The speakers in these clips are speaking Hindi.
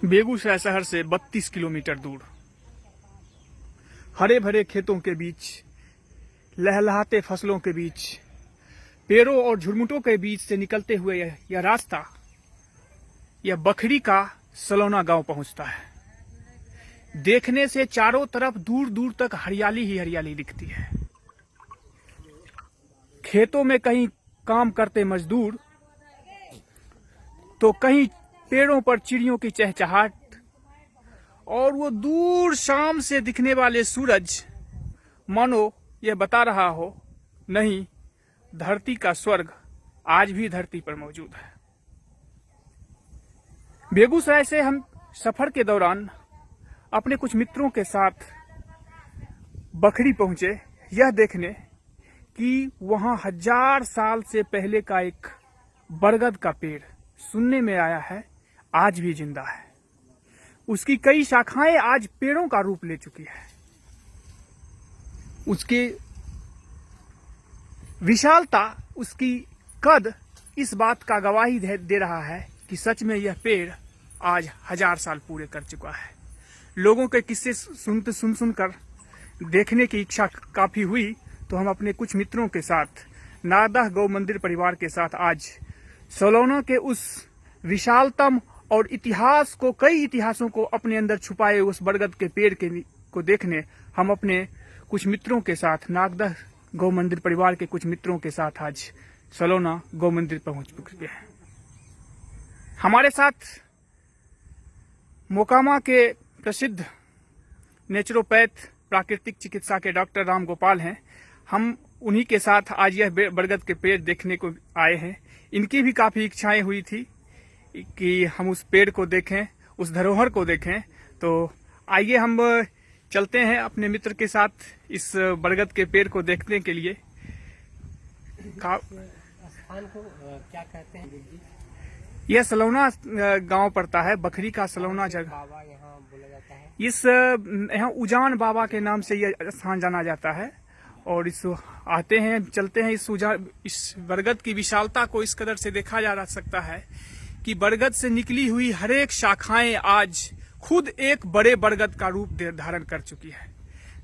बेगूसराय शहर से 32 किलोमीटर दूर, हरे भरे खेतों के बीच, लहलहाते फसलों के बीच, पेड़ों और झुरमुटों के बीच से निकलते हुए यह रास्ता, यह बखरी का सलौना गांव पहुंचता है। देखने से चारों तरफ दूर दूर तक हरियाली ही हरियाली दिखती है। खेतों में कहीं काम करते मजदूर, तो कहीं पेड़ों पर चिड़ियों की चहचहाट, और वो दूर शाम से दिखने वाले सूरज मानो यह बता रहा हो, नहीं, धरती का स्वर्ग आज भी धरती पर मौजूद है। बेगूसराय से हम सफर के दौरान अपने कुछ मित्रों के साथ बखरी पहुंचे, यह देखने कि वहां 1000 साल से पहले का एक बरगद का पेड़ सुनने में आया है आज भी जिंदा है। उसकी कई शाखाएं आज पेड़ों का रूप ले चुकी है। उसकी विशालता, उसकी कद इस बात का गवाही दे रहा है कि सच में यह पेड़ आज 1000 साल पूरे कर चुका है। लोगों के किस्से सुनकर देखने की इच्छा काफी हुई, तो हम अपने कुछ मित्रों के साथ नारदह गौ मंदिर परिवार के साथ आज सलौना के उस विशालतम और कई इतिहासों को अपने अंदर छुपाए उस बरगद के पेड़ को देखने हम अपने कुछ मित्रों के साथ, नारदह गौ मंदिर परिवार के कुछ मित्रों के साथ आज सलौना गौ मंदिर पहुंच चुके हैं। हमारे साथ मोकामा के प्रसिद्ध नेचुरोपैथ, प्राकृतिक चिकित्सा के डॉक्टर राम गोपाल हैं। हम उन्हीं के साथ आज यह बरगद के पेड़ देखने को आए हैं। इनकी भी काफी इच्छाएं हुई थी कि हम उस पेड़ को देखें, उस धरोहर को देखें। तो आइए हम चलते हैं अपने मित्र के साथ इस बरगद के पेड़ को देखने के लिए। स्थान को क्या कहते हैं? यह सलौना गांव पड़ता है, बखरी का सलौना जगह। बाबा यहाँ बोला जाता है। यहाँ उजान बाबा के नाम से यह स्थान जाना जाता है। और आते हैं, चलते हैं। इस बरगद की विशालता को इस कदर से देखा जा सकता है कि बरगद से निकली हुई हर एक शाखाएं आज खुद एक बड़े बरगद का रूप धारण कर चुकी है।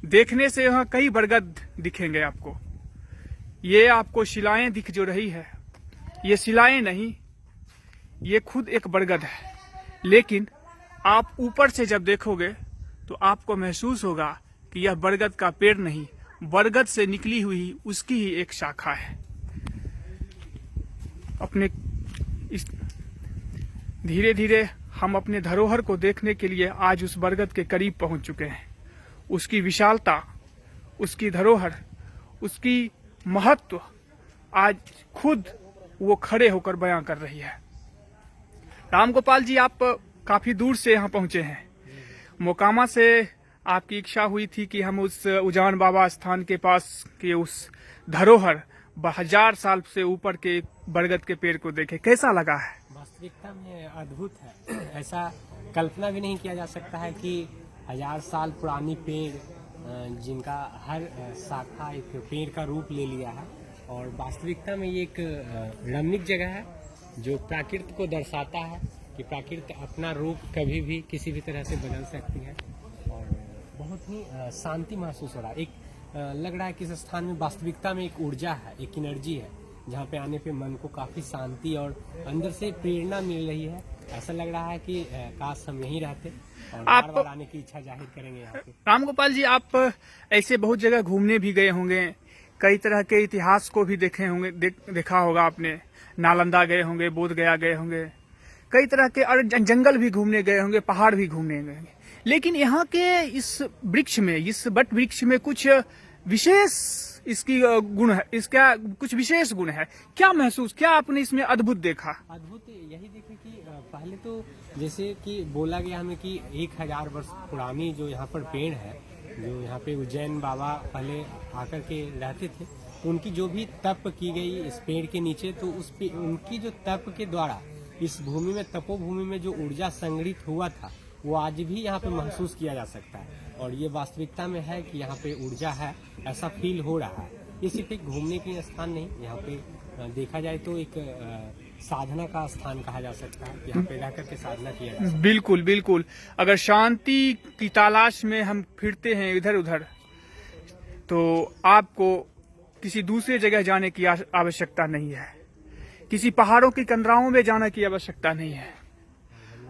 देखने से यहाँ कई बरगद दिखेंगे आपको। ये आपको शिलाएं दिख जो रही है, ये शिलाएं नहीं, ये खुद एक बरगद है। लेकिन आप ऊपर से जब देखोगे तो आपको महसूस होगा कि यह बरगद का पेड़ नहीं, बरगद से निकली हुई उसकी ही एक शाखा है। अपने धीरे धीरे हम अपने धरोहर को देखने के लिए आज उस बरगद के करीब पहुंच चुके हैं। उसकी विशालता, उसकी धरोहर, उसकी महत्व आज खुद वो खड़े होकर बयां कर रही है। राम गोपाल जी, आप काफी दूर से यहाँ पहुंचे हैं। मोकामा से आपकी इच्छा हुई थी कि हम उस उजान बाबा स्थान के पास के उस धरोहर 1000 साल से ऊपर के बरगद के पेड़ को देखें। कैसा लगा है? वास्तविकता में अद्भुत है। ऐसा कल्पना भी नहीं किया जा सकता है कि 1000 साल पुरानी पेड़, जिनका हर शाखा एक पेड़ का रूप ले लिया है, और वास्तविकता में ये एक रमणीक जगह है जो प्रकृति को दर्शाता है कि प्रकृति अपना रूप कभी भी किसी भी तरह से बदल सकती है। और बहुत ही शांति महसूस हो रहा है। एक लग रहा है कि इस स्थान में वास्तविकता में एक ऊर्जा है, एक एनर्जी है, जहाँ पे आने पे मन को काफी शांति और अंदर से प्रेरणा मिल रही है। ऐसा लग रहा है कि काश हम यहीं रहते और बार-बार आने की इच्छा जाहिर करेंगे यहाँ पे। राम गोपाल जी, आप ऐसे बहुत जगह घूमने भी गए होंगे, कई तरह के इतिहास को भी देखे होंगे, देखा होगा आपने। नालंदा गए होंगे, बोध गया गए होंगे, कई तरह के जंगल भी घूमने गए होंगे, पहाड़ भी घूमने गए होंगे। लेकिन यहाँ के इस वृक्ष में, इस बट वृक्ष में कुछ विशेष इसकी गुण है, इसका कुछ विशेष गुण है। क्या आपने इसमें अद्भुत देखा? अद्भुत यही देखे कि पहले तो जैसे कि बोला गया हमें कि 1000 वर्ष पुरानी जो यहाँ पर पेड़ है, जो यहाँ पे उज्जैन बाबा पहले आकर के रहते थे, उनकी जो भी तप की गई इस पेड़ के नीचे, तो उनकी जो तप के द्वारा इस भूमि में, तपोभूमि में जो ऊर्जा संग्रहित हुआ था, वो आज भी यहाँ पे महसूस किया जा सकता है। और ये वास्तविकता में है कि यहाँ पे ऊर्जा है, ऐसा फील हो रहा है। ये सिर्फ एक घूमने के स्थान नहीं, यहाँ पे देखा जाए तो एक साधना का स्थान कहा जा सकता है। यहाँ पे रह करके साधना किया जा सकता है। बिल्कुल बिल्कुल। अगर शांति की तलाश में हम फिरते हैं इधर उधर, तो आपको किसी दूसरे जगह जाने की आवश्यकता नहीं है, किसी पहाड़ों की कंदराओं में जाने की आवश्यकता नहीं है,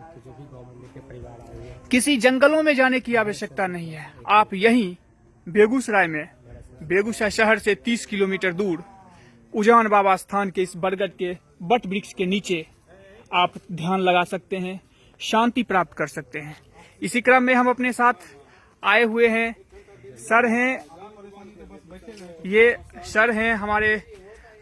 तो जो भी गवर्नमेंट के परिवार आए हुए हैं, किसी जंगलों में जाने की आवश्यकता नहीं है। आप यहीं बेगूसराय में, बेगूसराय शहर से 30 किलोमीटर दूर उजान बाबा स्थान के इस बरगद के बट वृक्ष के नीचे आप ध्यान लगा सकते हैं, शांति प्राप्त कर सकते हैं। इसी क्रम में हम अपने साथ आए हुए हैं, सर हैं, ये सर हैं हमारे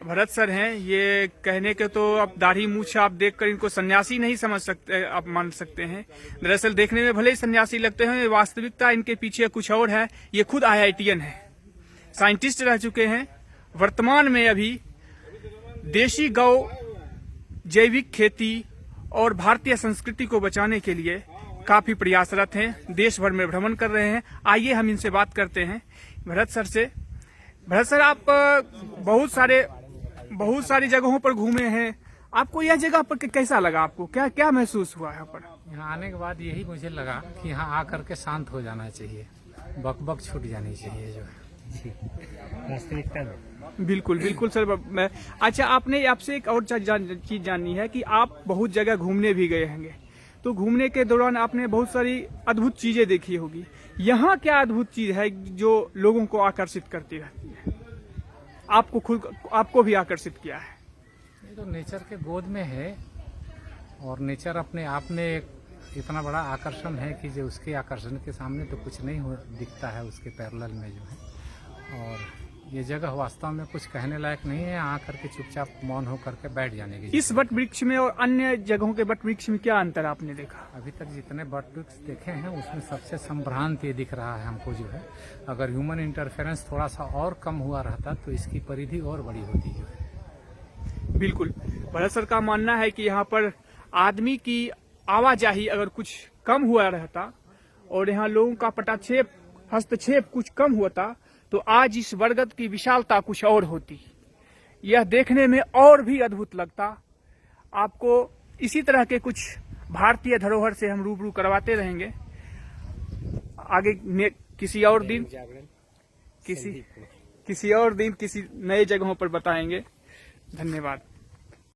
भरत सर हैं। ये कहने के तो अब दाढ़ी मूछ आप देखकर इनको सन्यासी नहीं समझ सकते, आप मान सकते हैं। दरअसल देखने में भले ही सन्यासी लगते हैं, वास्तविकता इनके पीछे कुछ और है। ये खुद IITian है, साइंटिस्ट रह चुके हैं। वर्तमान में अभी देशी गौ, जैविक खेती और भारतीय संस्कृति को बचाने के लिए काफी प्रयासरत हैं, देश भर में भ्रमण कर रहे हैं। आइए हम इनसे बात करते हैं, भरत सर से। भरत सर, आप बहुत सारी जगहों पर घूमे हैं, आपको यह जगह पर कैसा लगा? आपको क्या क्या महसूस हुआ यहाँ पर? यहाँ आने के बाद यही मुझे लगा कि यहाँ आकर के शांत हो जाना चाहिए, बक छूट जानी चाहिए जो है। वास्तविकता में बिल्कुल बिल्कुल सर। मैं अच्छा, आपने आपसे एक और चीज जाननी है कि आप बहुत जगह घूमने भी गए होंगे, तो घूमने के दौरान आपने बहुत सारी अद्भुत चीजें देखी होगी। यहाँ क्या अद्भुत चीज है जो लोगों को आकर्षित करती रहती है, आपको भी आकर्षित किया है? ये तो नेचर के गोद में है, और नेचर अपने आप में एक इतना बड़ा आकर्षण है कि जो उसके आकर्षण के सामने तो कुछ नहीं दिखता है उसके पैरेलल में जो है। और ये जगह वास्तव में कुछ कहने लायक नहीं है, यहाँ करके चुपचाप मौन होकर के बैठ जाने की। इस बट वृक्ष में और अन्य जगहों के बट वृक्ष में क्या अंतर आपने देखा? अभी तक जितने बट वृक्ष देखे हैं उसमें सबसे संभ्रांत ये दिख रहा है हमको जो है। अगर ह्यूमन इंटरफेरेंस थोड़ा सा और कम हुआ रहता तो इसकी परिधि और बड़ी होती जो है। बिल्कुल। भरत सर का मानना है कि यहाँ पर आदमी की आवाजाही अगर कुछ कम हुआ रहता और यहाँ लोगों का पटाक्षेप, हस्तक्षेप कुछ कम होता, तो आज इस बरगद की विशालता कुछ और होती। यह देखने में और भी अद्भुत लगता। आपको इसी तरह के कुछ भारतीय धरोहर से हम रूबरू करवाते रहेंगे आगे किसी और दिन, किसी और दिन किसी नए जगहों पर बताएंगे। धन्यवाद।